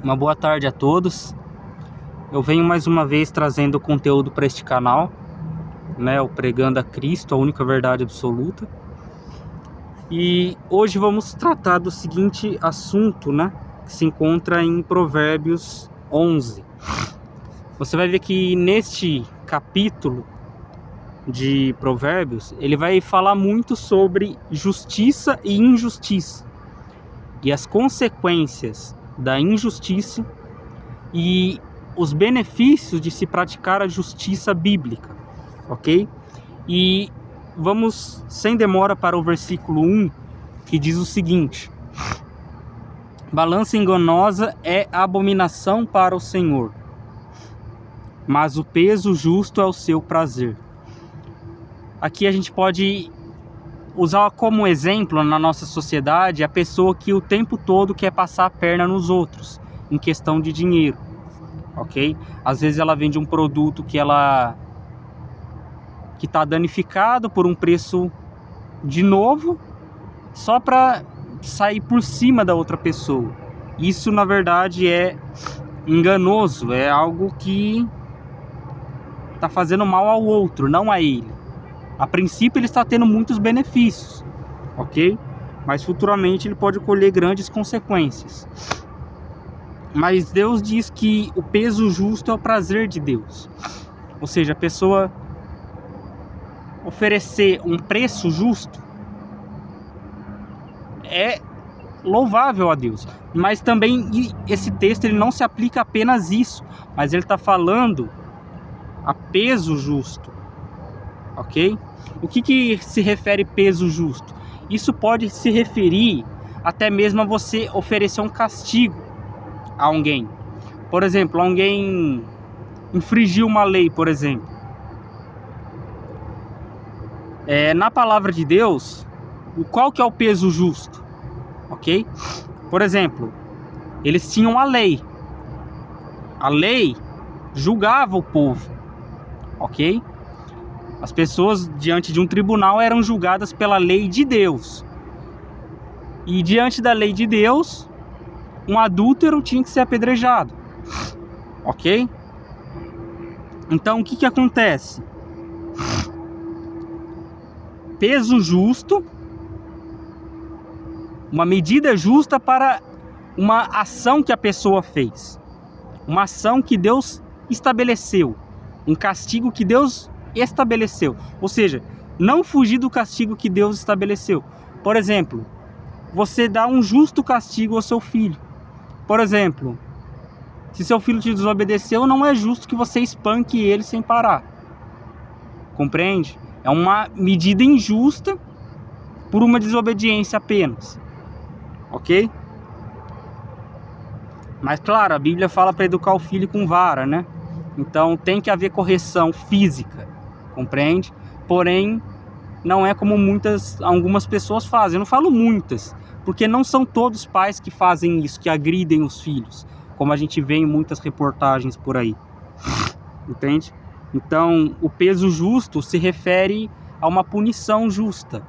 Uma boa tarde a todos. Eu venho mais uma vez trazendo conteúdo para este canal, o Pregando a Cristo, a única verdade absoluta. E hoje vamos tratar do seguinte assunto, que se encontra em Provérbios 11. Você vai ver que neste capítulo de Provérbios, ele vai falar muito sobre justiça e injustiça, e as consequências da injustiça e os benefícios de se praticar a justiça bíblica, ok? E vamos sem demora para o versículo 1, que diz o seguinte: balança enganosa é abominação para o Senhor, mas o peso justo é o seu prazer. Aqui a gente pode usar como exemplo na nossa sociedade a pessoa que o tempo todo quer passar a perna nos outros em questão de dinheiro, ok? Às vezes ela vende um produto que está danificado por um preço de novo, só para sair por cima da outra pessoa. Isso na verdade é enganoso, é algo que está fazendo mal ao outro, não a ele. A princípio ele está tendo muitos benefícios, ok? Mas futuramente ele pode colher grandes consequências. Mas Deus diz que o peso justo é o prazer de Deus. Ou seja, a pessoa oferecer um preço justo é louvável a Deus. Mas também esse texto ele não se aplica apenas isso, mas ele está falando a peso justo, ok? O que se refere peso justo? Isso pode se referir até mesmo a você oferecer um castigo a alguém. Por exemplo, alguém infringiu uma lei, por exemplo. Na palavra de Deus, qual que é o peso justo? Ok? Por exemplo, eles tinham a lei. A lei julgava o povo, ok? As pessoas diante de um tribunal eram julgadas pela lei de Deus. E diante da lei de Deus, um adúltero tinha que ser apedrejado, ok? Então o que acontece? Peso justo, uma medida justa para uma ação que a pessoa fez, uma ação que Deus estabeleceu, um castigo que Deus estabeleceu, ou seja, não fugir do castigo que Deus estabeleceu. Por exemplo, você dá um justo castigo ao seu filho. Por exemplo, se seu filho te desobedeceu, não é justo que você espanque ele sem parar. Compreende? É uma medida injusta por uma desobediência apenas, ok? Mas claro, a Bíblia fala para educar o filho com vara, Então tem que haver correção física, compreende? Porém, não é como algumas pessoas fazem. Eu não falo muitas, porque não são todos os pais que fazem isso, que agridem os filhos, como a gente vê em muitas reportagens por aí, entende? Então, o peso justo se refere a uma punição justa,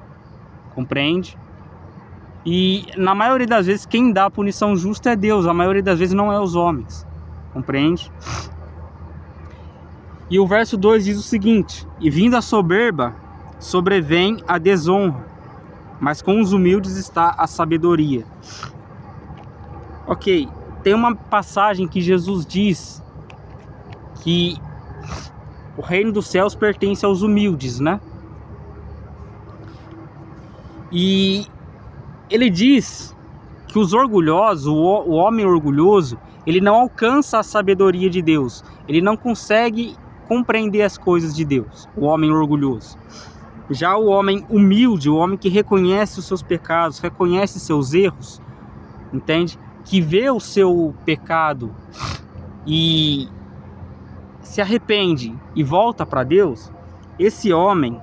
compreende? E na maioria das vezes quem dá a punição justa é Deus, a maioria das vezes não é os homens, compreende? E o verso 2 diz o seguinte: e vindo a soberba, sobrevém a desonra, mas com os humildes está a sabedoria. Ok, tem uma passagem que Jesus diz que o reino dos céus pertence aos humildes, E ele diz que os orgulhosos, o homem orgulhoso, ele não alcança a sabedoria de Deus, ele não consegue compreender as coisas de Deus, o homem orgulhoso. Já o homem humilde, o homem que reconhece os seus pecados, reconhece seus erros, entende? Que vê o seu pecado e se arrepende e volta para Deus, esse homem,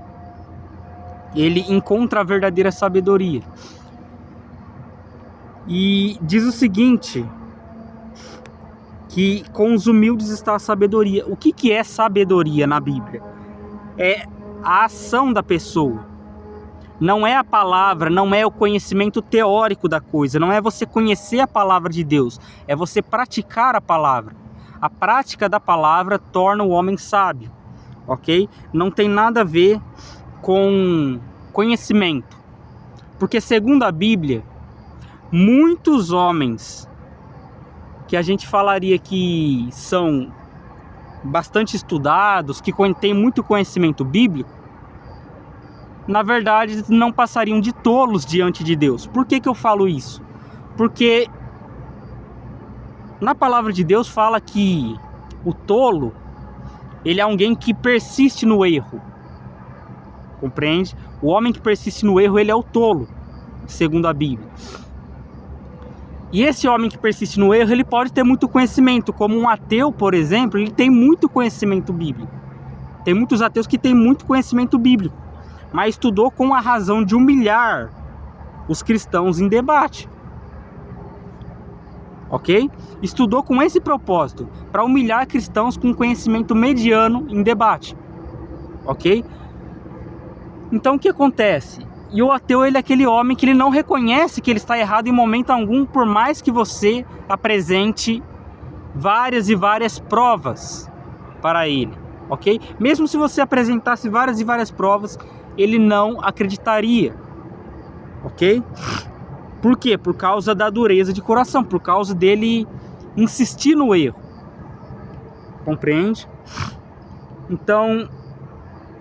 ele encontra a verdadeira sabedoria. E diz o seguinte, que com os humildes está a sabedoria. O que é sabedoria na Bíblia? É a ação da pessoa. não é a palavra, não é o conhecimento teórico da coisa, não é você conhecer a palavra de Deus, é você praticar a palavra. A prática da palavra torna o homem sábio, ok? Não tem nada a ver com conhecimento, porque segundo a Bíblia, muitos homens que a gente falaria que são bastante estudados, que têm muito conhecimento bíblico, na verdade não passariam de tolos diante de Deus. Por que eu falo isso? Porque na palavra de Deus fala que o tolo, ele é alguém que persiste no erro. Compreende? O homem que persiste no erro, ele é o tolo, segundo a Bíblia. E esse homem que persiste no erro, ele pode ter muito conhecimento, como um ateu, por exemplo, ele tem muito conhecimento bíblico. Tem muitos ateus que têm muito conhecimento bíblico, mas estudou com a razão de humilhar os cristãos em debate. Ok? Estudou com esse propósito, para humilhar cristãos com conhecimento mediano em debate. Ok? Então o que acontece? E o ateu, ele é aquele homem que ele não reconhece que ele está errado em momento algum, por mais que você apresente várias e várias provas para ele, ok? Mesmo se você apresentasse várias e várias provas, ele não acreditaria, ok? Por quê? Por causa da dureza de coração, por causa dele insistir no erro, compreende? Então,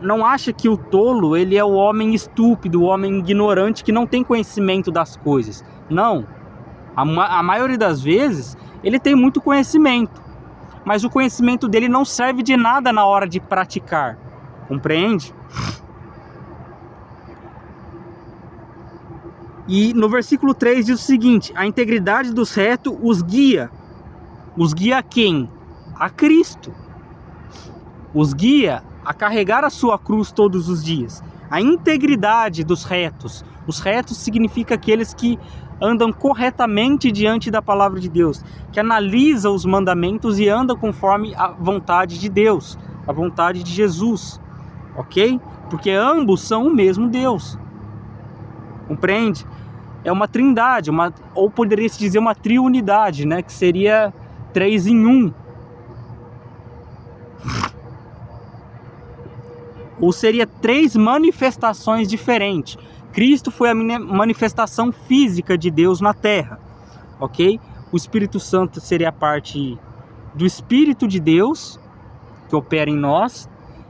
não acha que o tolo, ele é o homem estúpido, o homem ignorante que não tem conhecimento das coisas. Não. A maioria das vezes, ele tem muito conhecimento. Mas o conhecimento dele não serve de nada na hora de praticar. Compreende? E no versículo 3 diz o seguinte: a integridade dos retos os guia. Os guia a quem? A Cristo. Os guia a carregar a sua cruz todos os dias. A integridade dos retos. Os retos significa aqueles que andam corretamente diante da palavra de Deus, que analisam os mandamentos e andam conforme a vontade de Deus, a vontade de Jesus, ok? Porque ambos são o mesmo Deus, compreende? É uma trindade, ou poderia se dizer uma triunidade, né? Que seria 3 em 1. Ou seria 3 manifestações diferentes. Cristo foi a manifestação física de Deus na Terra, ok? O Espírito Santo seria a parte do Espírito de Deus, que opera em nós,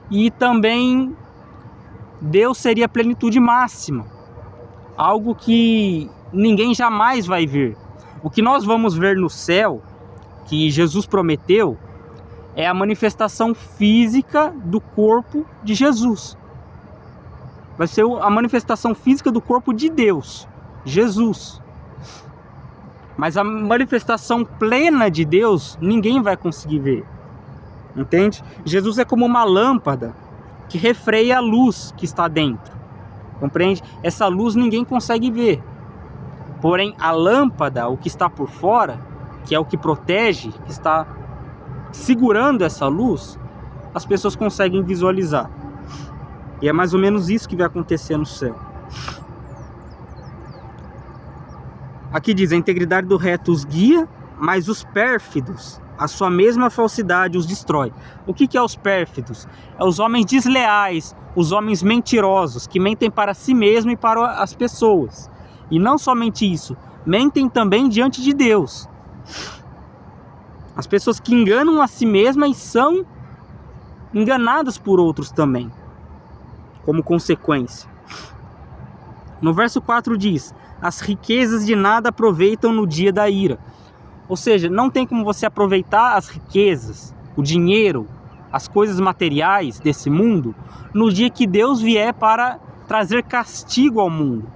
e também Deus seria a plenitude máxima, algo que ninguém jamais vai ver. O que nós vamos ver no céu, que Jesus prometeu, é a manifestação física do corpo de Jesus. Vai ser a manifestação física do corpo de Deus, Jesus. Mas a manifestação plena de Deus, ninguém vai conseguir ver. Entende? Jesus é como uma lâmpada que refreia a luz que está dentro. Compreende? Essa luz ninguém consegue ver. Porém, a lâmpada, o que está por fora, que é o que protege, que está segurando essa luz, as pessoas conseguem visualizar. E é mais ou menos isso que vai acontecer no céu. Aqui diz: a integridade do reto os guia, mas os pérfidos, a sua mesma falsidade os destrói. O que é os pérfidos? É os homens desleais, os homens mentirosos, que mentem para si mesmo e para as pessoas. E não somente isso, mentem também diante de Deus. As pessoas que enganam a si mesmas são enganadas por outros também, como consequência. No verso 4 diz: as riquezas de nada aproveitam no dia da ira. Ou seja, não tem como você aproveitar as riquezas, o dinheiro, as coisas materiais desse mundo, no dia que Deus vier para trazer castigo ao mundo.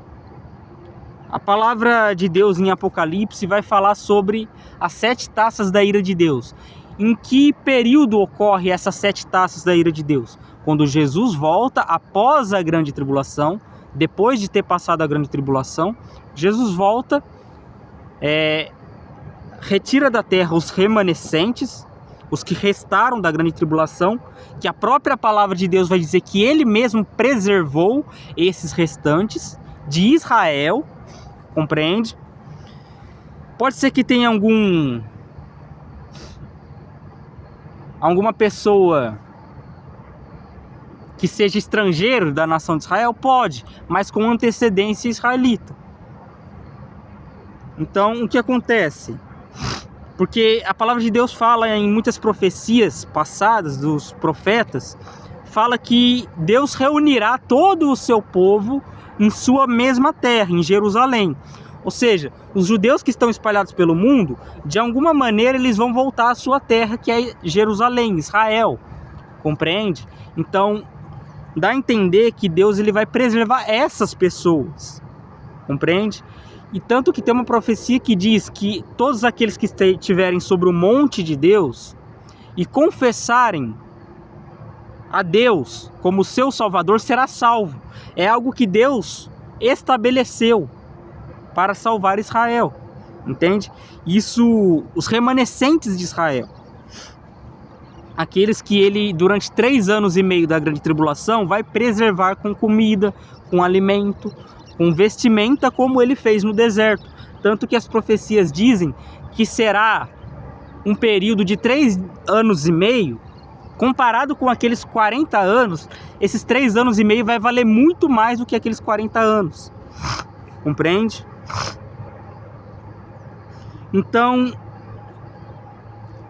A palavra de Deus em Apocalipse vai falar sobre as 7 taças da ira de Deus. Em que período ocorre essas 7 taças da ira de Deus? Quando Jesus volta após a grande tribulação, depois de ter passado a grande tribulação, Jesus volta, retira da terra os remanescentes os que restaram da grande tribulação, que a própria palavra de Deus vai dizer que ele mesmo preservou esses restantes de Israel, compreende? Pode ser que tenha alguma pessoa que seja estrangeiro da nação de Israel, pode, mas com antecedência israelita. Então, o que acontece? Porque a palavra de Deus fala em muitas profecias passadas dos profetas, fala que Deus reunirá todo o seu povo em sua mesma terra, em Jerusalém. Ou seja, os judeus que estão espalhados pelo mundo, de alguma maneira eles vão voltar à sua terra, que é Jerusalém, Israel. Compreende? Então, dá a entender que Deus ele vai preservar essas pessoas. Compreende? E tanto que tem uma profecia que diz que todos aqueles que estiverem sobre o monte de Deus e confessarem a Deus como seu Salvador será salvo. É algo que Deus estabeleceu para salvar Israel. Entende? Isso, os remanescentes de Israel. Aqueles que ele, durante 3 anos e meio da grande tribulação, vai preservar com comida, com alimento, com vestimenta, como ele fez no deserto. Tanto que as profecias dizem que será um período de 3 anos e meio, comparado com aqueles 40 anos, esses 3 anos e meio vai valer muito mais do que aqueles 40 anos. Compreende? Então,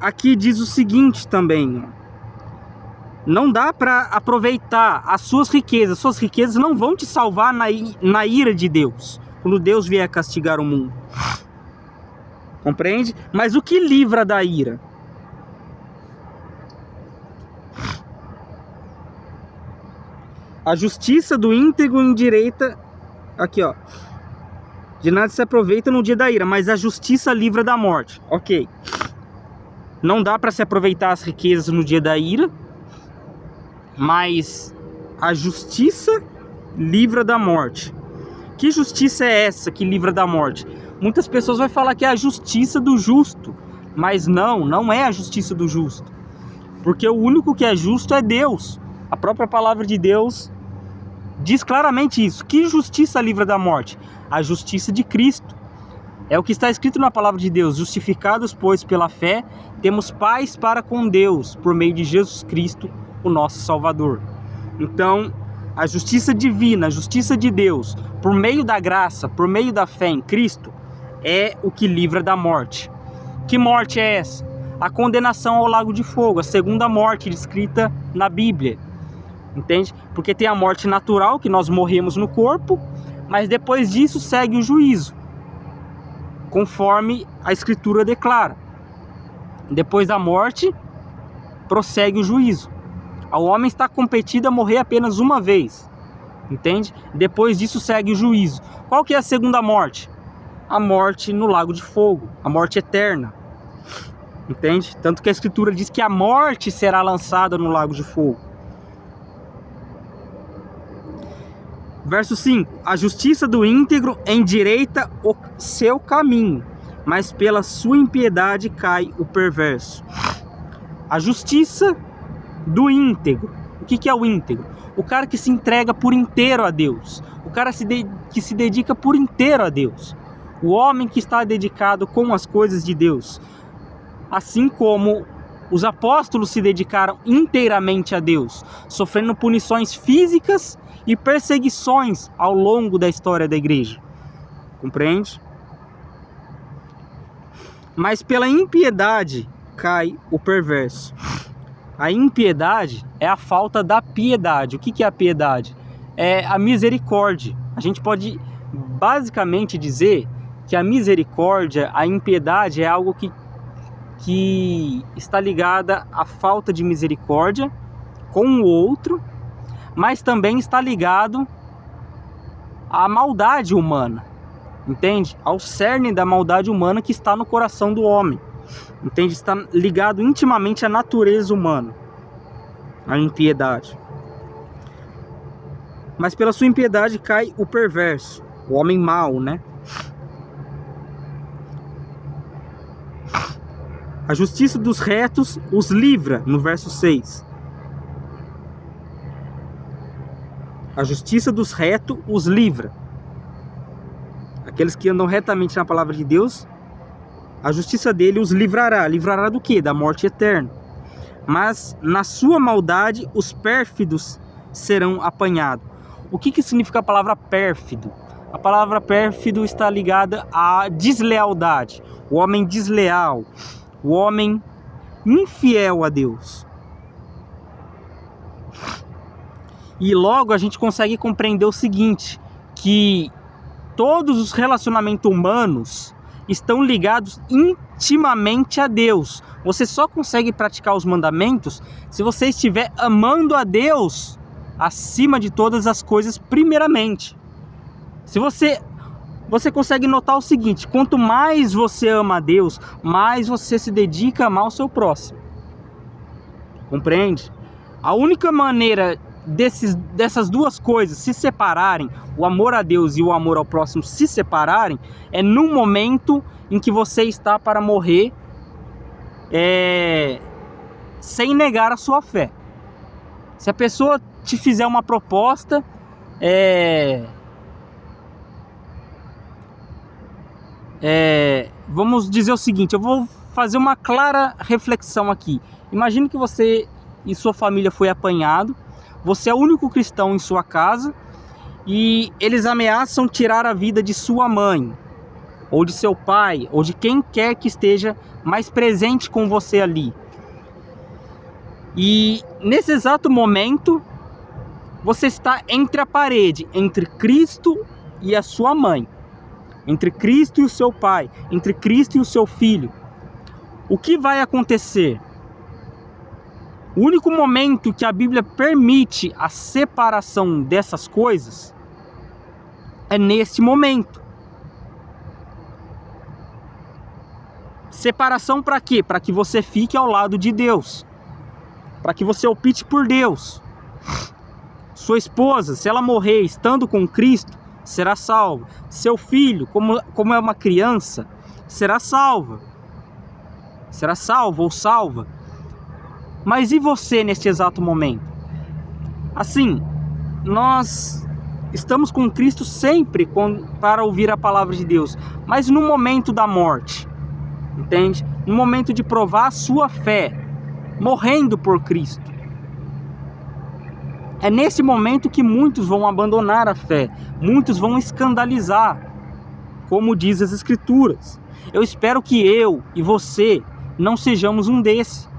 aqui diz o seguinte também: não dá para aproveitar as suas riquezas não vão te salvar na ira de Deus, quando Deus vier castigar o mundo. Compreende? Mas o que livra da ira? A justiça do íntegro endireita, aqui ó, de nada se aproveita no dia da ira, mas a justiça livra da morte. Ok. Não dá para se aproveitar as riquezas no dia da ira, mas a justiça livra da morte. Que justiça é essa que livra da morte? Muitas pessoas vão falar que é a justiça do justo, mas não é a justiça do justo, porque o único que é justo é Deus. A própria palavra de Deus diz claramente isso. Que justiça livra da morte? A justiça de Cristo. É o que está escrito na palavra de Deus: justificados, pois, pela fé, temos paz para com Deus, por meio de Jesus Cristo, o nosso Salvador. Então, a justiça divina, a justiça de Deus, por meio da graça, por meio da fé em Cristo, é o que livra da morte. Que morte é essa? A condenação ao lago de fogo, a segunda morte descrita na Bíblia. Entende? Porque tem a morte natural, que nós morremos no corpo, mas depois disso segue o juízo, conforme a Escritura declara. Depois da morte, prossegue o juízo. Ao homem está competido a morrer apenas uma vez. Entende? Depois disso segue o juízo. Qual que é a segunda morte? A morte no lago de fogo, a morte eterna. Entende? Tanto que a Escritura diz que a morte será lançada no lago de fogo. Verso 5: a justiça do íntegro endireita o seu caminho, mas pela sua impiedade cai o perverso. A justiça do íntegro. O que é o íntegro? O cara que se entrega por inteiro a Deus. O cara que se dedica por inteiro a Deus. O homem que está dedicado com as coisas de Deus. Assim como os apóstolos se dedicaram inteiramente a Deus, sofrendo punições físicas e perseguições ao longo da história da igreja. Compreende? Mas pela impiedade cai o perverso. A impiedade é a falta da piedade. O que é a piedade? É a misericórdia. A gente pode basicamente dizer que a misericórdia, a impiedade é algo que está ligada à falta de misericórdia com o outro, mas também está ligado à maldade humana, entende? Ao cerne da maldade humana que está no coração do homem, entende? Está ligado intimamente à natureza humana, a impiedade. Mas pela sua impiedade cai o perverso, o homem mau, né? A justiça dos retos os livra, no verso 6. A justiça dos retos os livra. Aqueles que andam retamente na palavra de Deus, a justiça dele os livrará. Livrará do quê? Da morte eterna. Mas na sua maldade os pérfidos serão apanhados. O que significa a palavra pérfido? A palavra pérfido está ligada à deslealdade. O homem desleal, o homem infiel a Deus. E logo a gente consegue compreender o seguinte, que todos os relacionamentos humanos estão ligados intimamente a Deus. Você só consegue praticar os mandamentos se você estiver amando a Deus acima de todas as coisas primeiramente. Se você consegue notar o seguinte, quanto mais você ama a Deus, mais você se dedica a amar o seu próximo. Compreende? A única maneira dessas duas coisas se separarem, o amor a Deus e o amor ao próximo se separarem, é no momento em que você está para morrer sem negar a sua fé. Se a pessoa te fizer uma proposta, vamos dizer o seguinte, eu vou fazer uma clara reflexão aqui. Imagine que você e sua família foi apanhado, você é o único cristão em sua casa e eles ameaçam tirar a vida de sua mãe, ou de seu pai, ou de quem quer que esteja mais presente com você ali. E nesse exato momento, você está entre a parede, entre Cristo e a sua mãe, entre Cristo e o seu pai, entre Cristo e o seu filho. O que vai acontecer? O único momento que a Bíblia permite a separação dessas coisas é neste momento. Separação para quê? Para que você fique ao lado de Deus, para que você opte por Deus. Sua esposa, se ela morrer estando com Cristo, será salva. Seu filho, como é uma criança, será salva. Será salvo ou salva. Mas e você neste exato momento? Assim, nós estamos com Cristo sempre para ouvir a palavra de Deus, mas no momento da morte, entende? No momento de provar a sua fé, morrendo por Cristo. É nesse momento que muitos vão abandonar a fé, muitos vão escandalizar, como diz as Escrituras. Eu espero que eu e você não sejamos um desses.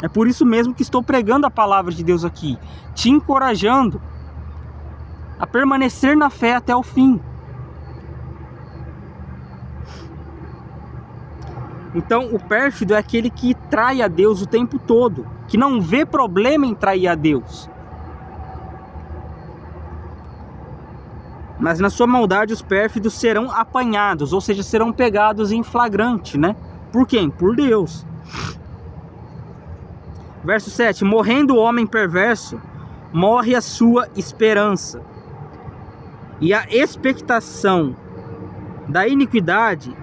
É por isso mesmo que estou pregando a palavra de Deus aqui, te encorajando a permanecer na fé até o fim. Então, o pérfido é aquele que trai a Deus o tempo todo, que não vê problema em trair a Deus. Mas na sua maldade os pérfidos serão apanhados, ou seja, serão pegados em flagrante, né? Por quem? Por Deus. Verso 7, morrendo o homem perverso, morre a sua esperança, e a expectação da iniquidade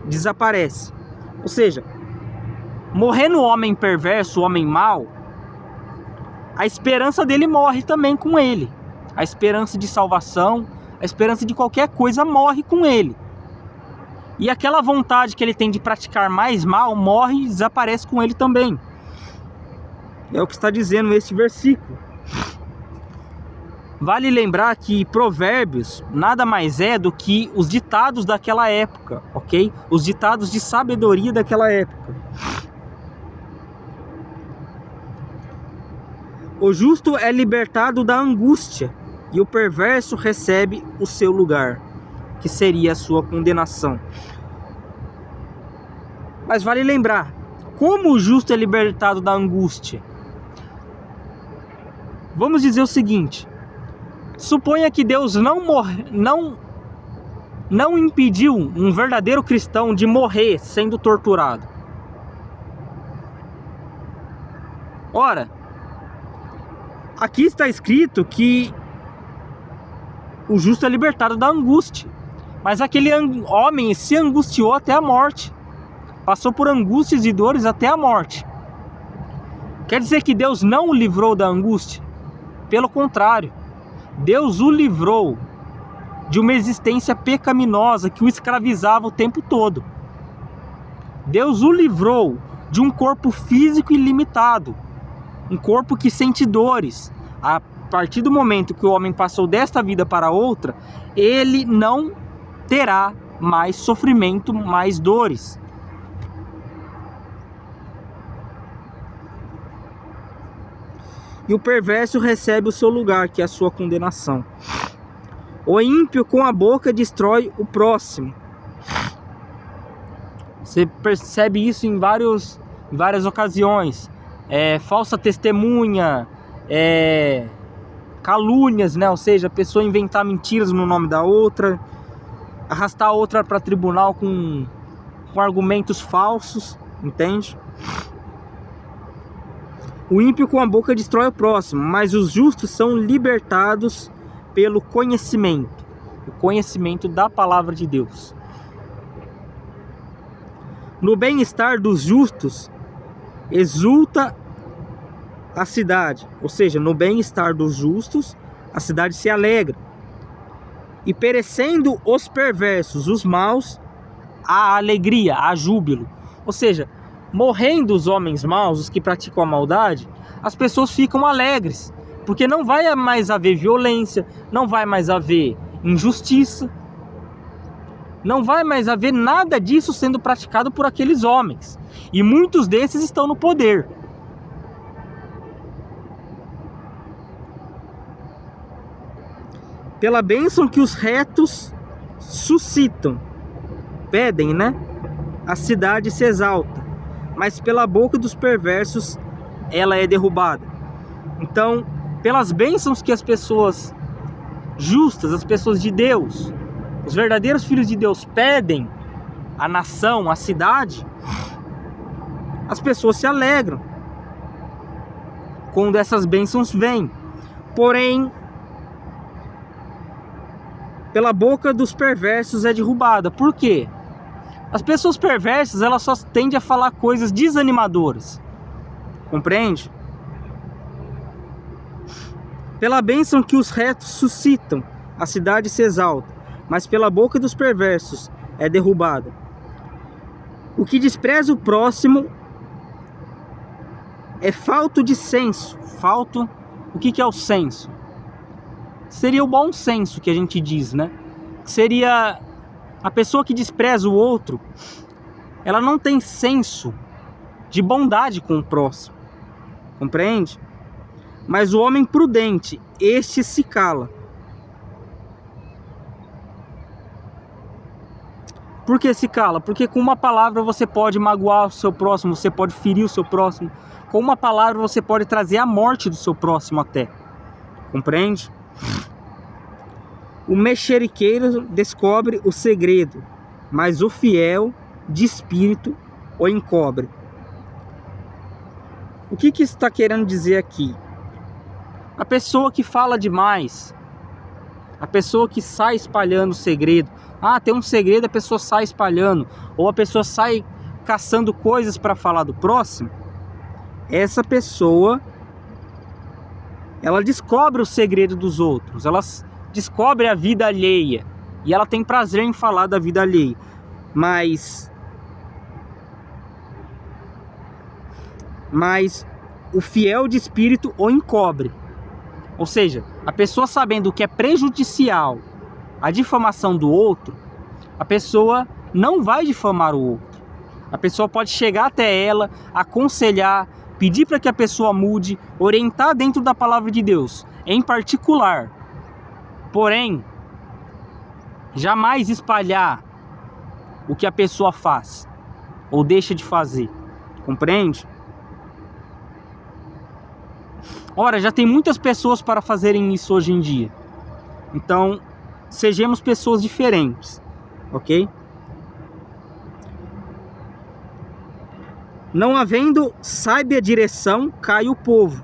desaparece. Ou seja, morrendo o homem perverso, o homem mau, a esperança dele morre também com ele. A esperança de salvação, a esperança de qualquer coisa morre com ele. E aquela vontade que ele tem de praticar mais mal, morre e desaparece com ele também. É o que está dizendo este versículo. Vale lembrar que Provérbios nada mais é do que os ditados daquela época, ok? Os ditados de sabedoria daquela época. O justo é libertado da angústia e o perverso recebe o seu lugar, que seria a sua condenação. Mas vale lembrar, como o justo é libertado da angústia? Vamos dizer o seguinte, suponha que Deus não impediu um verdadeiro cristão de morrer sendo torturado. Ora, aqui está escrito que o justo é libertado da angústia, mas aquele homem se angustiou até a morte. passou por angústias e dores até a morte. Quer dizer que Deus não o livrou da angústia? Pelo contrário, Deus o livrou de uma existência pecaminosa que o escravizava o tempo todo. Deus o livrou de um corpo físico ilimitado, um corpo que sente dores. A partir do momento que o homem passou desta vida para outra, ele não terá mais sofrimento, mais dores. E o perverso recebe o seu lugar, que é a sua condenação. O ímpio com a boca destrói o próximo. Você percebe isso em várias ocasiões. Falsa testemunha, calúnias, né? Ou seja, a pessoa inventar mentiras no nome da outra, arrastar a outra para tribunal com argumentos falsos, entende? O ímpio com a boca destrói o próximo, mas os justos são libertados pelo conhecimento, o conhecimento da palavra de Deus. No bem-estar dos justos exulta a cidade, ou seja, no bem-estar dos justos a cidade se alegra. E perecendo os perversos, os maus, há alegria, há júbilo. Ou seja, morrendo os homens maus, os que praticam a maldade, as pessoas ficam alegres, porque não vai mais haver violência, não vai mais haver injustiça, não vai mais haver nada disso sendo praticado por aqueles homens. E muitos desses estão no poder. Pela bênção que os retos suscitam, pedem, né? A cidade se exalta, mas pela boca dos perversos ela é derrubada. Então, pelas bênçãos que as pessoas justas, as pessoas de Deus, os verdadeiros filhos de Deus pedem à nação, à cidade, as pessoas se alegram quando essas bênçãos vêm. Porém, pela boca dos perversos é derrubada. Por quê? As pessoas perversas, elas só tendem a falar coisas desanimadoras. Compreende? Pela bênção que os retos suscitam, a cidade se exalta, mas pela boca dos perversos é derrubada. O que despreza o próximo é falto de senso. O que é o senso? Seria o bom senso que a gente diz, né? Seria a pessoa que despreza o outro, ela não tem senso de bondade com o próximo. Compreende? Mas o homem prudente, este se cala. Por que se cala? Porque com uma palavra você pode magoar o seu próximo, você pode ferir o seu próximo. Com uma palavra você pode trazer a morte do seu próximo até. Compreende? O mexeriqueiro descobre o segredo, mas o fiel de espírito o encobre. O que está querendo dizer aqui? A pessoa que fala demais, a pessoa que sai espalhando o segredo. Ah, tem um segredo, a pessoa sai espalhando, ou a pessoa sai caçando coisas para falar do próximo. Essa pessoa, ela descobre o segredo dos outros, ela descobre a vida alheia e ela tem prazer em falar da vida alheia. Mas o fiel de espírito o encobre. Ou seja, a pessoa sabendo que é prejudicial a difamação do outro, a pessoa não vai difamar o outro. A pessoa pode chegar até ela, aconselhar, pedir para que a pessoa mude, orientar dentro da palavra de Deus, em particular. Porém, jamais espalhar o que a pessoa faz ou deixa de fazer. Compreende? Ora, já tem muitas pessoas para fazerem isso hoje em dia. Então, sejamos pessoas diferentes, ok? Não havendo sábia direção, cai o povo,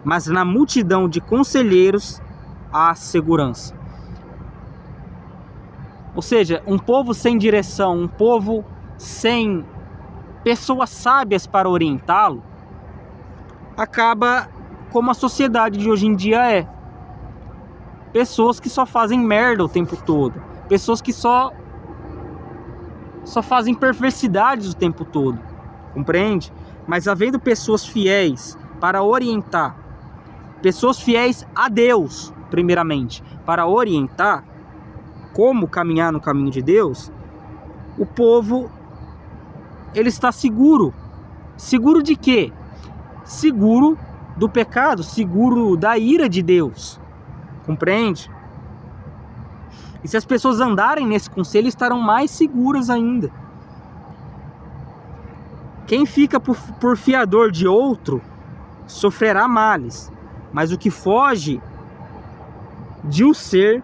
mas na multidão de conselheiros há segurança. Ou seja, um povo sem direção, um povo sem pessoas sábias para orientá-lo, acaba como a sociedade de hoje em dia é. Pessoas que só fazem merda o tempo todo. Pessoas que só fazem perversidades o tempo todo. Compreende? Mas havendo pessoas fiéis para orientar, pessoas fiéis a Deus, primeiramente, para orientar como caminhar no caminho de Deus, o povo, ele está seguro. Seguro de quê? Seguro do pecado, seguro da ira de Deus. Compreende? E se as pessoas andarem nesse conselho, estarão mais seguras ainda. Quem fica por fiador de outro, sofrerá males, mas o que foge de o ser,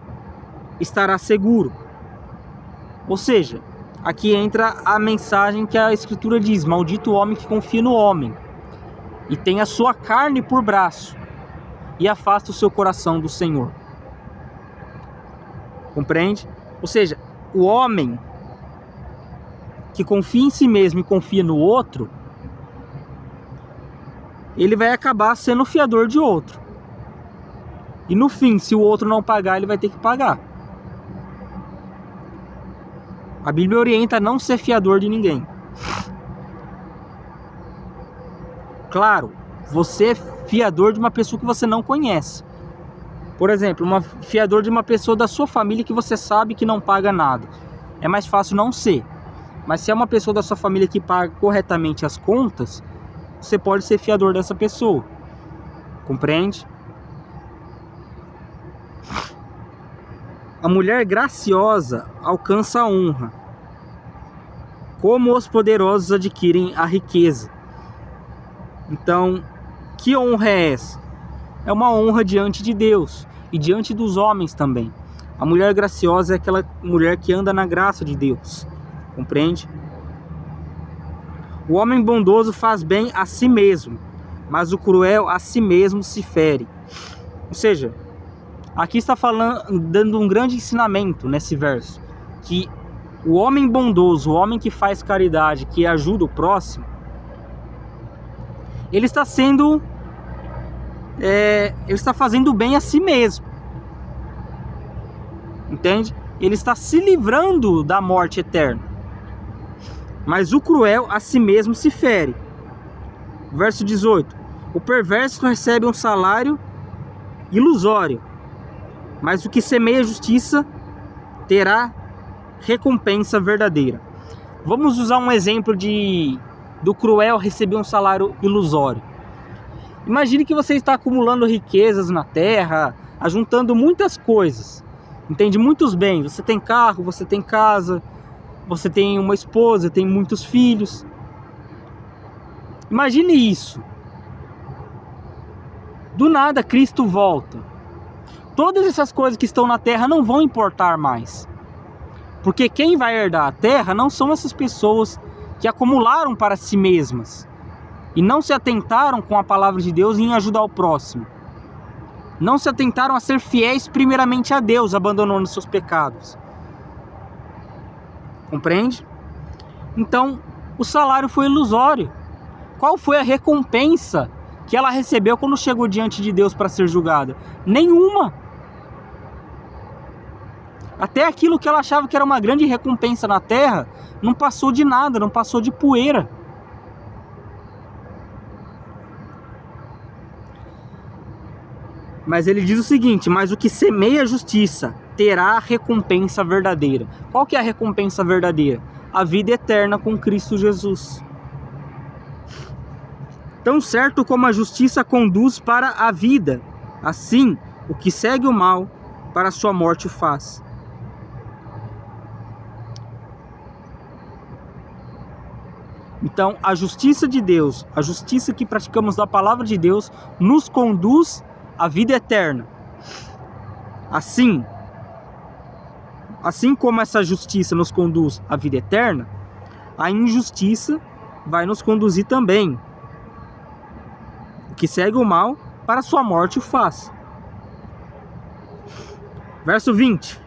estará seguro. Ou seja, aqui entra a mensagem que a Escritura diz: maldito o homem que confia no homem, e tem a sua carne por braço, e afasta o seu coração do Senhor. Compreende? Ou seja, o homem que confia em si mesmo e confia no outro, ele vai acabar sendo fiador de outro. E no fim, se o outro não pagar, ele vai ter que pagar. A Bíblia orienta a não ser fiador de ninguém. Claro, você é fiador de uma pessoa que você não conhece. Por exemplo, fiador de uma pessoa da sua família que você sabe que não paga nada. É mais fácil não ser. Mas se é uma pessoa da sua família que paga corretamente as contas, você pode ser fiador dessa pessoa. Compreende? A mulher graciosa alcança a honra, como os poderosos adquirem a riqueza. Então, que honra é essa? É uma honra diante de Deus e diante dos homens também. A mulher graciosa é aquela mulher que anda na graça de Deus. Compreende? O homem bondoso faz bem a si mesmo, mas o cruel a si mesmo se fere. Ou seja, aqui está falando, dando um grande ensinamento nesse verso, que o homem bondoso, o homem que faz caridade, que ajuda o próximo, ele está fazendo bem a si mesmo. Entende? Ele está se livrando da morte eterna. Mas o cruel a si mesmo se fere. Verso 18. O perverso recebe um salário ilusório, mas o que semeia justiça terá recompensa verdadeira. Vamos usar um exemplo do cruel receber um salário ilusório. Imagine que você está acumulando riquezas na terra, ajuntando muitas coisas, entende? Muitos bens. Você tem carro, você tem casa, você tem uma esposa, tem muitos filhos. Imagine isso. Do nada Cristo volta. Todas essas coisas que estão na terra não vão importar mais. Porque quem vai herdar a terra não são essas pessoas que acumularam para si mesmas e não se atentaram com a palavra de Deus em ajudar o próximo. Não se atentaram a ser fiéis primeiramente a Deus, abandonando seus pecados. Compreende? Então, o salário foi ilusório. Qual foi a recompensa que ela recebeu quando chegou diante de Deus para ser julgada? Nenhuma. Até aquilo que ela achava que era uma grande recompensa na terra, não passou de nada, não passou de poeira. Mas ele diz o seguinte: mas o que semeia a justiça terá a recompensa verdadeira. Qual que é a recompensa verdadeira? A vida eterna com Cristo Jesus. Tão certo como a justiça conduz para a vida, assim o que segue o mal para a sua morte o faz. Então, a justiça de Deus, a justiça que praticamos da palavra de Deus, nos conduz à vida eterna. Assim como essa justiça nos conduz à vida eterna, a injustiça vai nos conduzir também. O que segue o mal, para a sua morte o faz. Verso 20.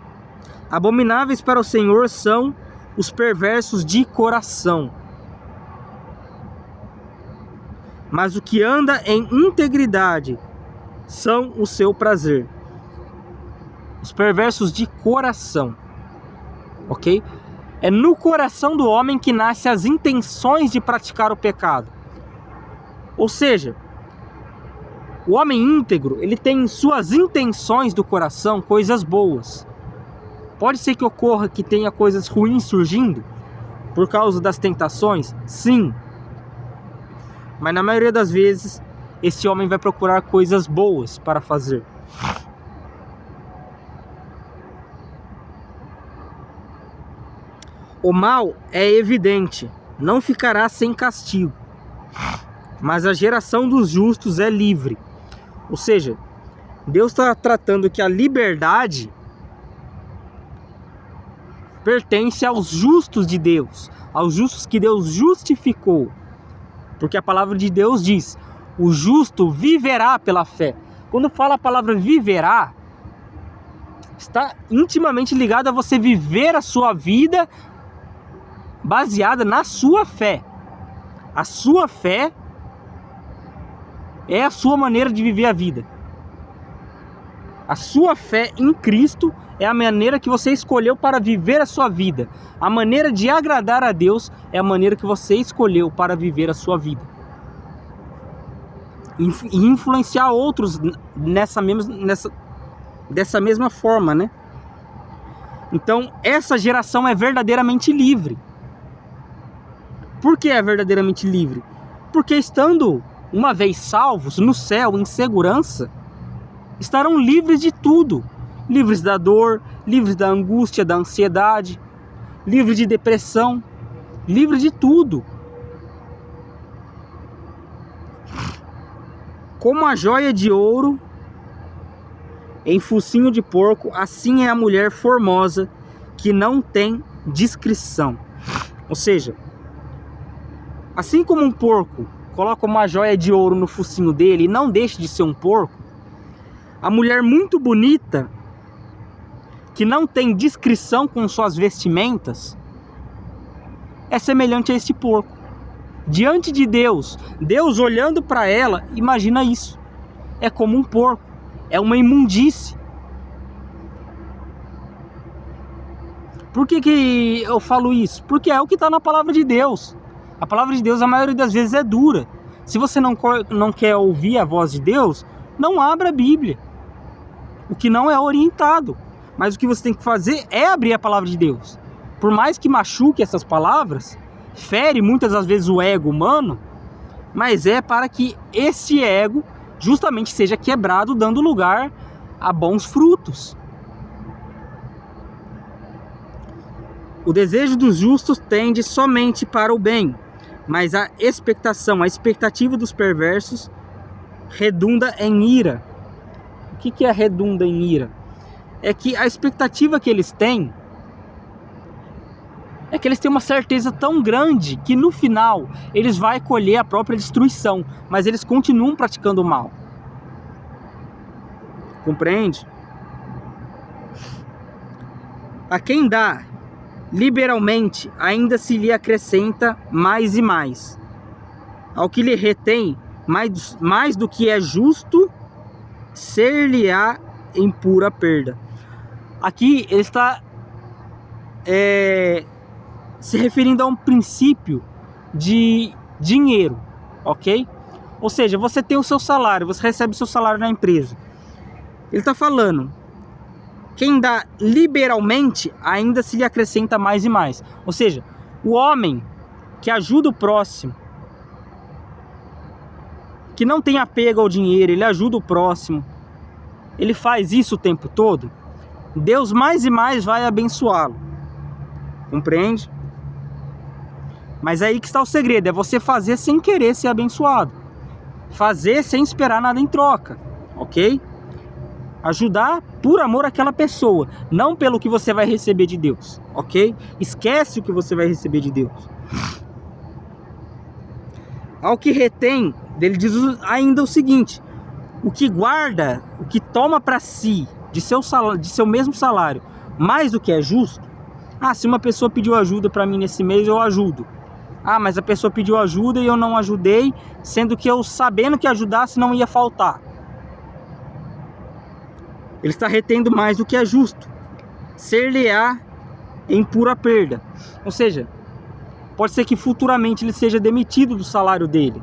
Abomináveis para o Senhor são os perversos de coração. mas o que anda em integridade são o seu prazer. Os perversos de coração, ok? É no coração do homem que nascem as intenções de praticar o pecado. Ou seja, o homem íntegro, ele tem em suas intenções do coração coisas boas. Pode ser que ocorra que tenha coisas ruins surgindo por causa das tentações? Sim. Mas na maioria das vezes, esse homem vai procurar coisas boas para fazer. O mal é evidente, não ficará sem castigo, mas a geração dos justos é livre. Ou seja, Deus está tratando que a liberdade pertence aos justos de Deus, aos justos que Deus justificou. Porque a palavra de Deus diz, o justo viverá pela fé. Quando fala a palavra viverá, está intimamente ligado a você viver a sua vida baseada na sua fé. A sua fé é a sua maneira de viver a vida. A sua fé em Cristo é a maneira que você escolheu para viver a sua vida. A maneira de agradar a Deus é a maneira que você escolheu para viver a sua vida. E influenciar outros dessa mesma forma, né? Então, essa geração é verdadeiramente livre. Por que é verdadeiramente livre? Porque estando uma vez salvos no céu, em segurança, estarão livres de tudo. Livres da dor, livres da angústia, da ansiedade, livres de depressão, livres de tudo. Como a joia de ouro em focinho de porco, assim é a mulher formosa que não tem discrição. Ou seja, assim como um porco coloca uma joia de ouro no focinho dele e não deixa de ser um porco, a mulher muito bonita, que não tem discrição com suas vestimentas, é semelhante a este porco. Diante de Deus, Deus olhando para ela, imagina isso. É como um porco, é uma imundície. Por que eu falo isso? Porque é o que está na palavra de Deus. A palavra de Deus, a maioria das vezes, é dura. Se você não quer ouvir a voz de Deus, não abra a Bíblia. O que não é orientado. Mas o que você tem que fazer é abrir a palavra de Deus. Por mais que machuque essas palavras, fere muitas das vezes o ego humano, mas é para que esse ego justamente seja quebrado, dando lugar a bons frutos. O desejo dos justos tende somente para o bem, mas a expectativa dos perversos redunda em ira. O que é redunda em ira? É que a expectativa que eles têm é que eles têm uma certeza tão grande que no final eles vão colher a própria destruição, mas eles continuam praticando o mal. Compreende? A quem dá liberalmente, ainda se lhe acrescenta mais e mais. Ao que lhe retém mais do que é justo, ser-lhe-á em pura perda. Aqui ele está se referindo a um princípio de dinheiro, ok? Ou seja, você tem o seu salário, você recebe o seu salário na empresa. Ele está falando, quem dá liberalmente, ainda se lhe acrescenta mais e mais. Ou seja, o homem que ajuda o próximo, que não tem apego ao dinheiro, ele ajuda o próximo, ele faz isso o tempo todo, Deus mais e mais vai abençoá-lo. Compreende? Mas é aí que está o segredo, é você fazer sem querer ser abençoado. Fazer sem esperar nada em troca, ok? Ajudar por amor àquela pessoa, não pelo que você vai receber de Deus, ok? Esquece o que você vai receber de Deus. Ao que retém, ele diz ainda o seguinte: o que guarda, o que toma para si de seu mesmo salário, mais do que é justo. Se uma pessoa pediu ajuda para mim nesse mês, eu ajudo. Ah, mas a pessoa pediu ajuda e eu não ajudei, sendo que eu, sabendo que ajudasse, não ia faltar. Ele está retendo mais do que é justo. Ser-lhe-á em pura perda. Ou seja, pode ser que futuramente ele seja demitido do salário dele.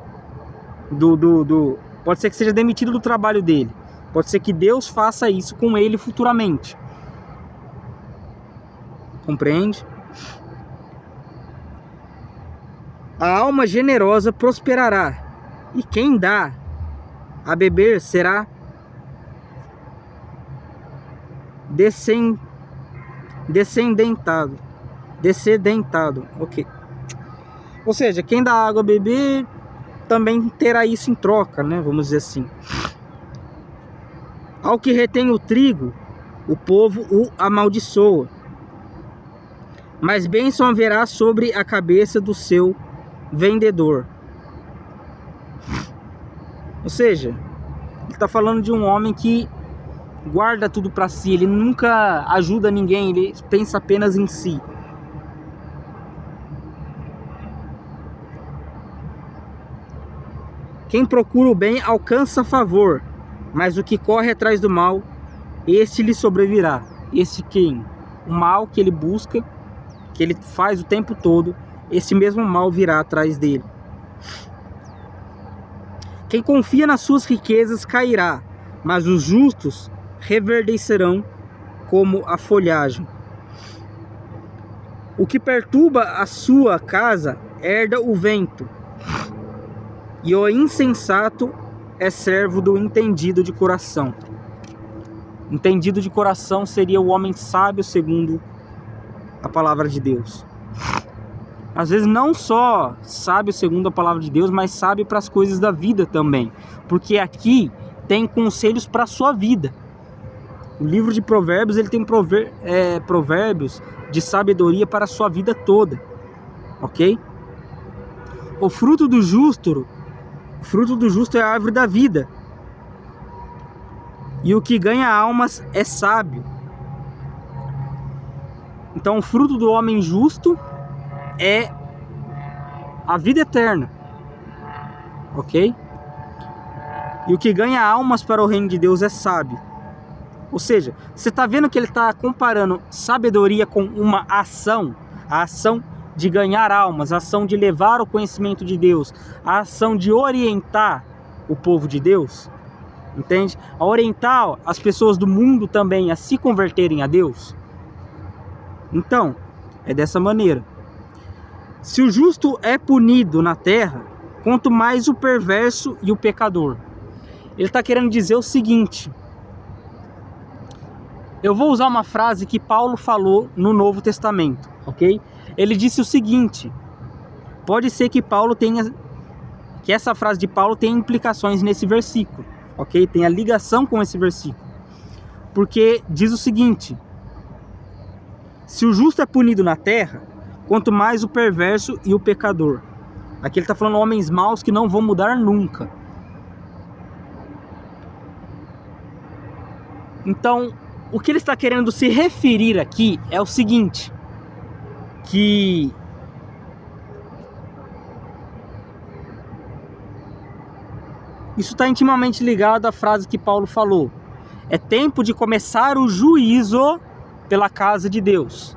Pode ser que seja demitido do trabalho dele. Pode ser que Deus faça isso com ele futuramente. Compreende? A alma generosa prosperará, e quem dá a beber será descedentado. Ok. Ou seja, quem dá água a beber também terá isso em troca, né? Vamos dizer assim. Ao que retém o trigo, o povo o amaldiçoa, mas bênção haverá sobre a cabeça do seu vendedor. Ou seja, ele está falando de um homem que guarda tudo para si, ele nunca ajuda ninguém, ele pensa apenas em si. Quem procura o bem alcança favor, mas o que corre atrás do mal, este lhe sobrevirá. Este quem? O mal que ele busca, que ele faz o tempo todo, esse mesmo mal virá atrás dele. Quem confia nas suas riquezas cairá, mas os justos reverdecerão como a folhagem. O que perturba a sua casa herda o vento, e o insensato é servo do entendido de coração. Entendido de coração seria o homem sábio segundo a palavra de Deus. Às vezes não só sábio segundo a palavra de Deus, mas sábio para as coisas da vida também. Porque aqui tem conselhos para a sua vida. O livro de Provérbios, ele tem provérbios de sabedoria para a sua vida toda. Ok? O fruto do justo é a árvore da vida. E o que ganha almas é sábio. Então o fruto do homem justo é a vida eterna. Ok? E o que ganha almas para o reino de Deus é sábio. Ou seja, você está vendo que ele está comparando sabedoria com uma ação. A ação de ganhar almas, a ação de levar o conhecimento de Deus, a ação de orientar o povo de Deus. Entende? A orientar as pessoas do mundo também a se converterem a Deus. Então, é dessa maneira. Se o justo é punido na terra, quanto mais o perverso e o pecador. Ele está querendo dizer o seguinte. Eu vou usar uma frase que Paulo falou no Novo Testamento, ok? Ele disse o seguinte. Pode ser que essa frase de Paulo tenha implicações nesse versículo, ok? Tem a ligação com esse versículo. Porque diz o seguinte. Se o justo é punido na terra, quanto mais o perverso e o pecador. Aqui ele está falando homens maus que não vão mudar nunca. Então, o que ele está querendo se referir aqui é o seguinte, que isso está intimamente ligado à frase que Paulo falou. É tempo de começar o juízo pela casa de Deus.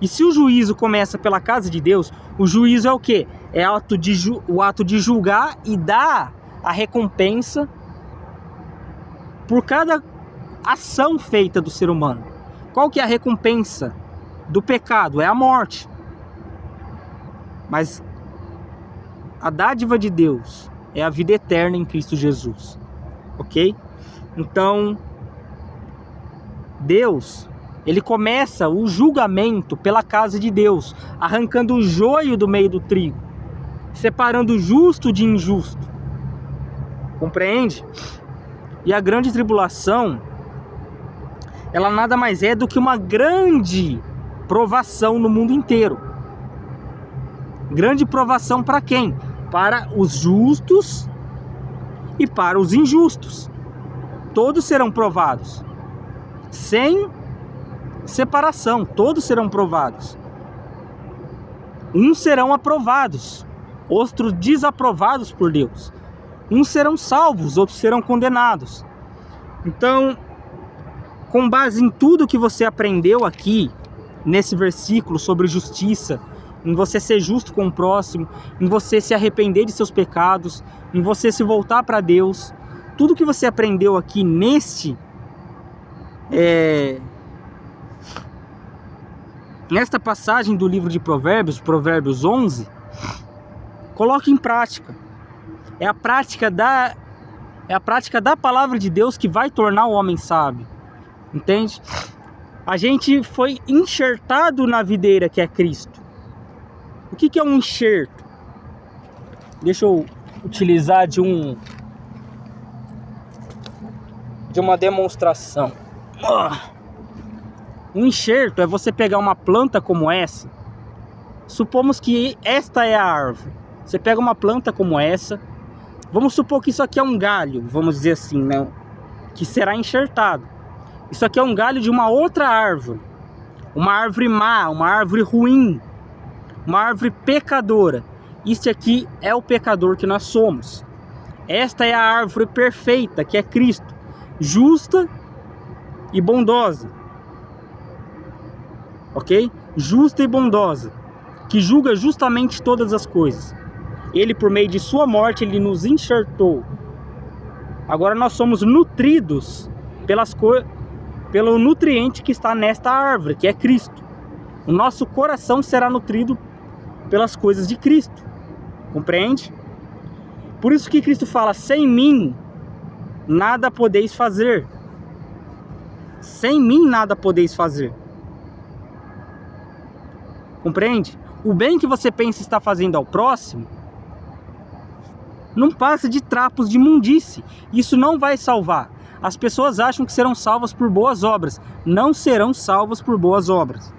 E se o juízo começa pela casa de Deus, o juízo é o quê? É o ato de julgar e dar a recompensa por cada ação feita do ser humano. Qual que é a recompensa do pecado? É a morte. Mas a dádiva de Deus é a vida eterna em Cristo Jesus. Ok? Então, Deus, ele começa o julgamento pela casa de Deus, arrancando o joio do meio do trigo, separando o justo de injusto. Compreende? E a grande tribulação, ela nada mais é do que uma grande provação no mundo inteiro. Grande provação para quem? Para os justos e para os injustos. Todos serão provados. Sem separação, todos serão provados. Uns serão aprovados, outros desaprovados por Deus. Uns serão salvos, outros serão condenados. Então, com base em tudo que você aprendeu aqui, nesse versículo sobre justiça, em você ser justo com o próximo, em você se arrepender de seus pecados, em você se voltar para Deus, tudo que você aprendeu aqui nesta passagem do livro de Provérbios, Provérbios 11, coloque em prática. É a prática da palavra de Deus que vai tornar o homem sábio. Entende? A gente foi enxertado na videira que é Cristo. O que é um enxerto? Deixa eu utilizar de uma demonstração. Um enxerto é você pegar uma planta como essa. Supomos que esta é a árvore. Você pega uma planta como essa. Vamos supor que isso aqui é um galho, vamos dizer assim, né? Que será enxertado. Isso aqui é um galho de uma outra árvore. Uma árvore má, uma árvore ruim. Uma árvore pecadora. Este aqui é o pecador que nós somos. Esta é a árvore perfeita, que é Cristo. Justa e bondosa. Ok? Justa e bondosa. Que julga justamente todas as coisas. Ele, por meio de sua morte, ele nos enxertou. Agora nós somos nutridos pelo nutriente que está nesta árvore, que é Cristo. O nosso coração será nutrido pelas coisas de Cristo. Compreende? Por isso que Cristo fala: sem mim nada podeis fazer. Sem mim nada podeis fazer. Compreende? O bem que você pensa estar fazendo ao próximo não passa de trapos de imundície. Isso não vai salvar. As pessoas acham que serão salvas por boas obras. Não serão salvas por boas obras.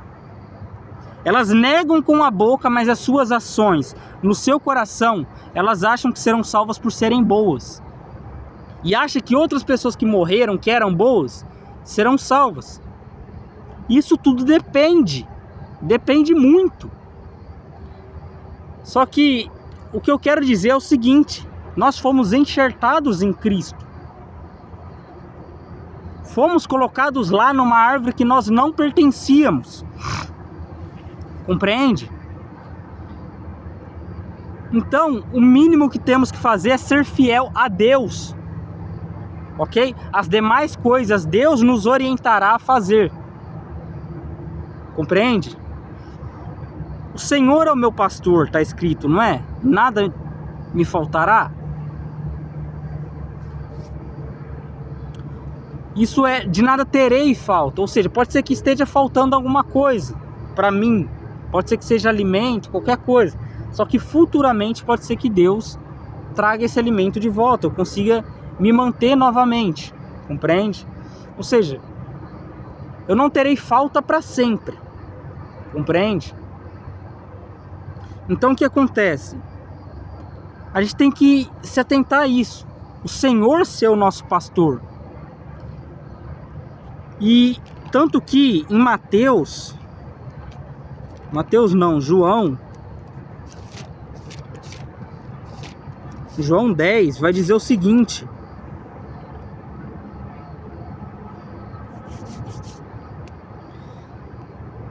Elas negam com a boca, mas as suas ações, no seu coração, elas acham que serão salvas por serem boas. E acham que outras pessoas que morreram, que eram boas, serão salvas. Isso tudo depende. Depende muito. Só que o que eu quero dizer é o seguinte: nós fomos enxertados em Cristo. Fomos colocados lá numa árvore que nós não pertencíamos. Compreende? Então, o mínimo que temos que fazer é ser fiel a Deus. Ok? As demais coisas Deus nos orientará a fazer. Compreende? O Senhor é o meu pastor, está escrito, não é? Nada me faltará. Isso é, de nada terei falta. Ou seja, pode ser que esteja faltando alguma coisa para mim. Pode ser que seja alimento, qualquer coisa. Só que futuramente pode ser que Deus traga esse alimento de volta. Eu consiga me manter novamente. Compreende? Ou seja, eu não terei falta para sempre. Compreende? Então o que acontece? A gente tem que se atentar a isso. O Senhor ser o nosso pastor. E tanto que em João 10 vai dizer o seguinte: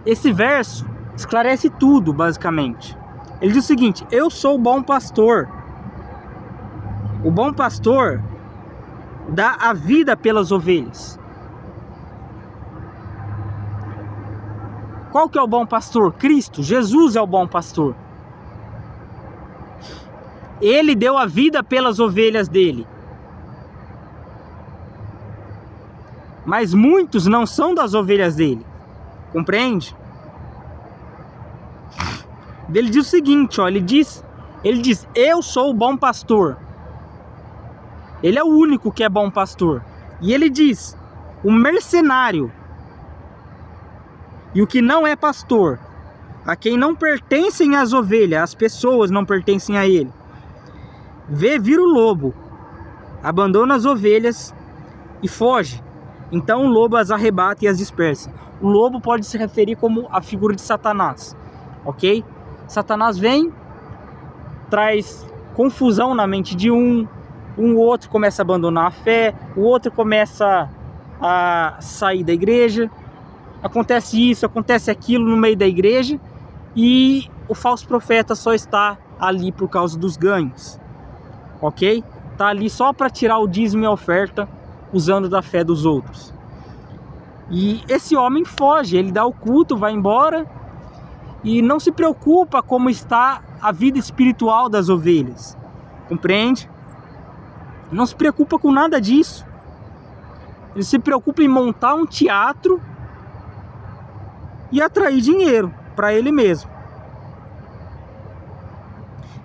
esse verso esclarece tudo, basicamente. Ele diz o seguinte: eu sou o bom pastor. O bom pastor dá a vida pelas ovelhas. Qual que é o bom pastor? Cristo. Jesus é o bom pastor. Ele deu a vida pelas ovelhas dele. Mas muitos não são das ovelhas dele. Compreende? Ele diz o seguinte, ó, ele diz, eu sou o bom pastor. Ele é o único que é bom pastor. E ele diz, o mercenário e o que não é pastor, a quem não pertencem as ovelhas, as pessoas não pertencem a ele, vê vir o lobo, abandona as ovelhas e foge. Então o lobo as arrebata e as dispersa. O lobo pode se referir como a figura de Satanás, ok? Satanás vem, traz confusão na mente de um outro começa a abandonar a fé, o outro começa a sair da igreja, acontece isso, acontece aquilo no meio da igreja, e o falso profeta só está ali por causa dos ganhos, ok? Está ali só para tirar o dízimo e a oferta, usando da fé dos outros. E esse homem foge, ele dá o culto, vai embora, e não se preocupa como está a vida espiritual das ovelhas, compreende? Não se preocupa com nada disso. Ele se preocupa em montar um teatro e atrair dinheiro para ele mesmo.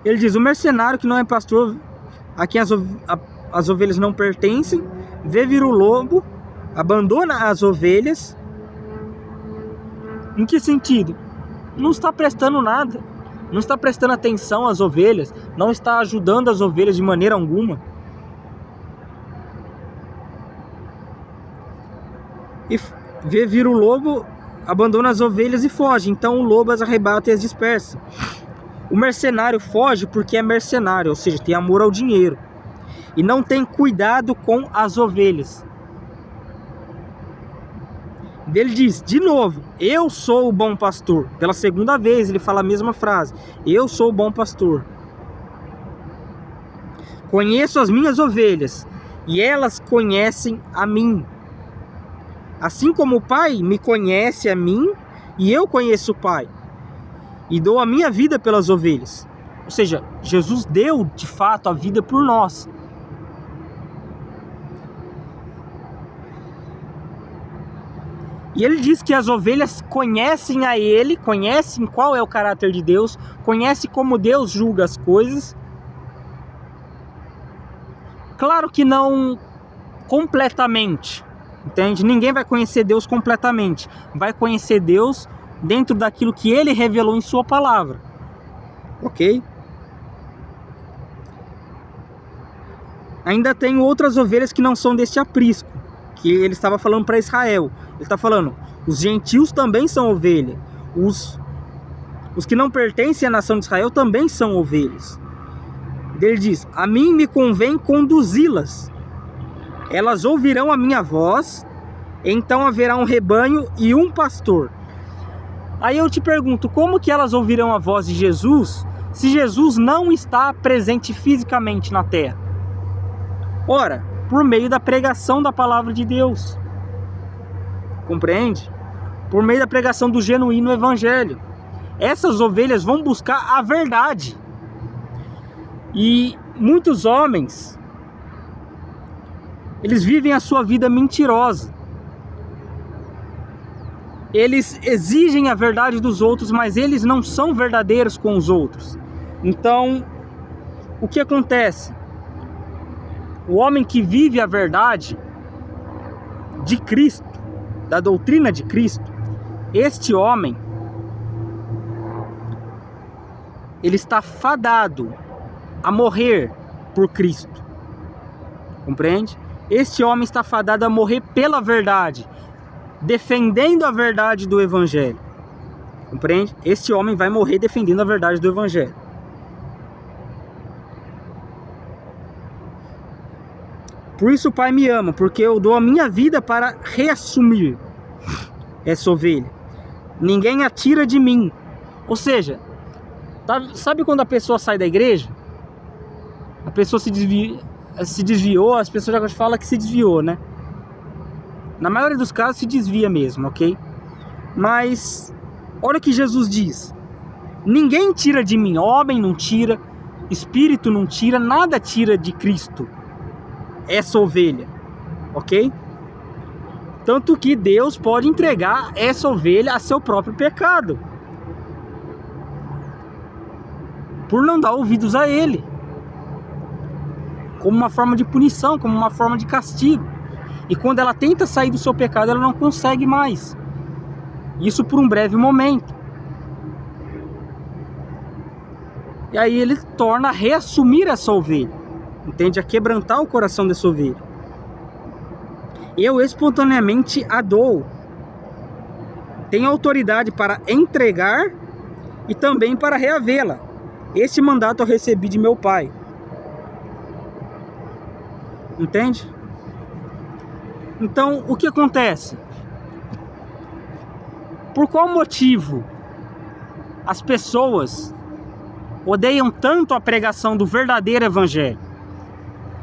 Ele diz: o mercenário que não é pastor, a quem as ovelhas não pertencem, vê vir o lobo, abandona as ovelhas. Em que sentido? Não está prestando nada, não está prestando atenção às ovelhas, não está ajudando as ovelhas de maneira alguma. E vê vir o lobo, abandona as ovelhas e foge. Então o lobo as arrebata e as dispersa. O mercenário foge porque é mercenário, ou seja, tem amor ao dinheiro, e não tem cuidado com as ovelhas. Ele diz, de novo, eu sou o bom pastor. Pela segunda vez ele fala a mesma frase, eu sou o bom pastor. Conheço as minhas ovelhas, e elas conhecem a mim. Assim como o Pai me conhece a mim, e eu conheço o Pai, e dou a minha vida pelas ovelhas. Ou seja, Jesus deu de fato a vida por nós. E ele diz que as ovelhas conhecem a ele, conhecem qual é o caráter de Deus, conhecem como Deus julga as coisas. Claro que não completamente, entende? Ninguém vai conhecer Deus completamente. Vai conhecer Deus dentro daquilo que ele revelou em sua palavra, ok? Ainda tem outras ovelhas que não são deste aprisco, que ele estava falando para Israel. Ele está falando, os gentios também são ovelhas, os que não pertencem à nação de Israel também são ovelhas. Ele diz, a mim me convém conduzi-las, elas ouvirão a minha voz, então haverá um rebanho e um pastor. Aí eu te pergunto, como que elas ouvirão a voz de Jesus, se Jesus não está presente fisicamente na terra? Ora, por meio da pregação da palavra de Deus, compreende? Por meio da pregação do genuíno evangelho. Essas ovelhas vão buscar a verdade. E muitos homens, eles vivem a sua vida mentirosa. Eles exigem a verdade dos outros, mas eles não são verdadeiros com os outros. Então, o que acontece? O homem que vive a verdade de Cristo, da doutrina de Cristo, este homem, ele está fadado a morrer por Cristo, compreende? Este homem está fadado a morrer pela verdade, defendendo a verdade do evangelho, compreende? Este homem vai morrer defendendo a verdade do evangelho. Por isso o Pai me ama, porque eu dou a minha vida para reassumir essa ovelha. Ninguém a tira de mim. Ou seja, sabe quando a pessoa sai da igreja? A pessoa se desviou, as pessoas já falam que se desviou, né? Na maioria dos casos se desvia mesmo, ok? Mas, olha o que Jesus diz. Ninguém tira de mim, homem não tira, espírito não tira, nada tira de Cristo essa ovelha, ok? Tanto que Deus pode entregar essa ovelha a seu próprio pecado, por não dar ouvidos a ele, como uma forma de punição, como uma forma de castigo. E quando ela tenta sair do seu pecado, ela não consegue mais. Isso por um breve momento. E aí ele torna a reassumir essa ovelha. Entende? A quebrantar o coração dessa ovelha. Eu espontaneamente a dou. Tenho autoridade para entregar e também para reavê-la. Este mandato eu recebi de meu Pai. Entende? Então, o que acontece? Por qual motivo as pessoas odeiam tanto a pregação do verdadeiro evangelho?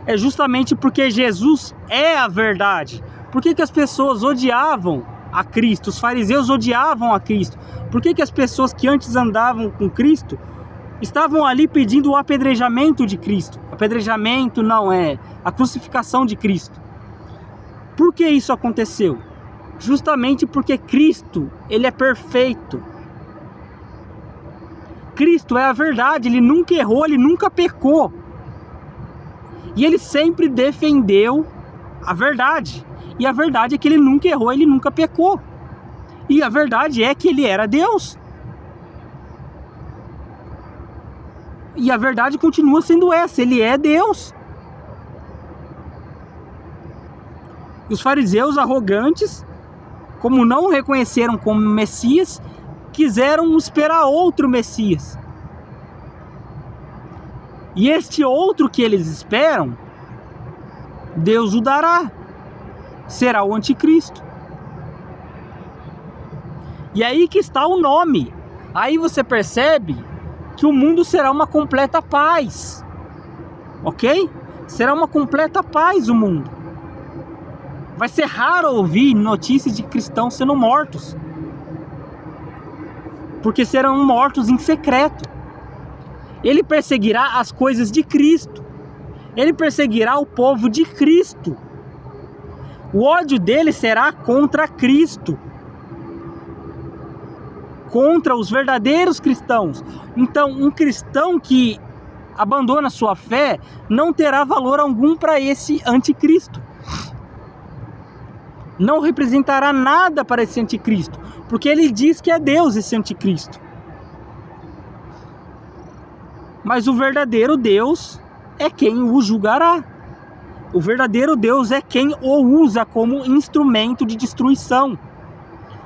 É justamente porque Jesus é a verdade. Por que as pessoas odiavam a Cristo? Os fariseus odiavam a Cristo. Por que as pessoas que antes andavam com Cristo estavam ali pedindo o apedrejamento de Cristo? Apedrejamento não é a crucificação de Cristo. Por que isso aconteceu? Justamente porque Cristo, ele é perfeito. Cristo é a verdade, ele nunca errou, ele nunca pecou. E ele sempre defendeu a verdade. E a verdade é que ele nunca errou, ele nunca pecou. E a verdade é que ele era Deus. E a verdade continua sendo essa, ele é Deus. E os fariseus arrogantes, como não o reconheceram como Messias, quiseram esperar outro Messias. E este outro que eles esperam, Deus o dará. Será o anticristo. E aí que está o nome. Aí você percebe que o mundo será uma completa paz. Ok? Será uma completa paz o mundo. Vai ser raro ouvir notícias de cristãos sendo mortos. Porque serão mortos em secreto. Ele perseguirá as coisas de Cristo. Ele perseguirá o povo de Cristo. O ódio dele será contra Cristo. Contra os verdadeiros cristãos. Então, um cristão que abandona sua fé não terá valor algum para esse anticristo. Não representará nada para esse anticristo, porque ele diz que é Deus esse anticristo. Mas o verdadeiro Deus é quem o julgará. O verdadeiro Deus é quem o usa como instrumento de destruição.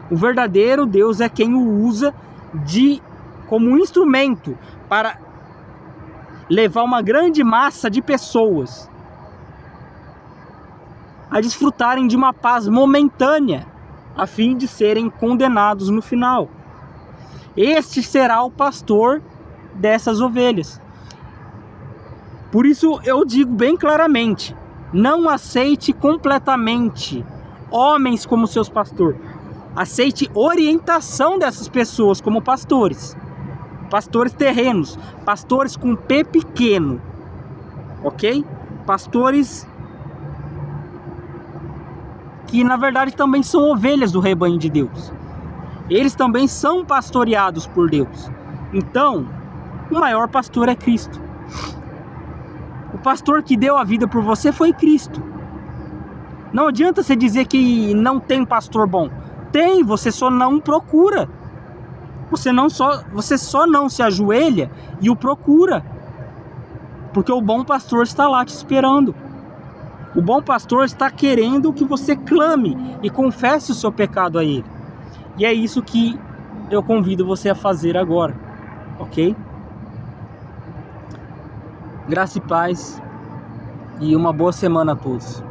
O verdadeiro Deus é quem o usa como instrumento para levar uma grande massa de pessoas a desfrutarem de uma paz momentânea, a fim de serem condenados no final. Este será o pastor dessas ovelhas. Por isso eu digo bem claramente, não aceite completamente homens como seus pastores. Aceite orientação dessas pessoas como pastores. Pastores terrenos, pastores com P pequeno, ok? Pastores que na verdade também são ovelhas do rebanho de Deus. Eles também são pastoreados por Deus. Então, o maior pastor é Cristo. O pastor que deu a vida por você foi Cristo. Não adianta você dizer que não tem pastor bom. Tem, você só não procura. Você só não se ajoelha e o procura. Porque o bom pastor está lá te esperando. O bom pastor está querendo que você clame e confesse o seu pecado a ele. E é isso que eu convido você a fazer agora, ok? Graça e paz e uma boa semana a todos.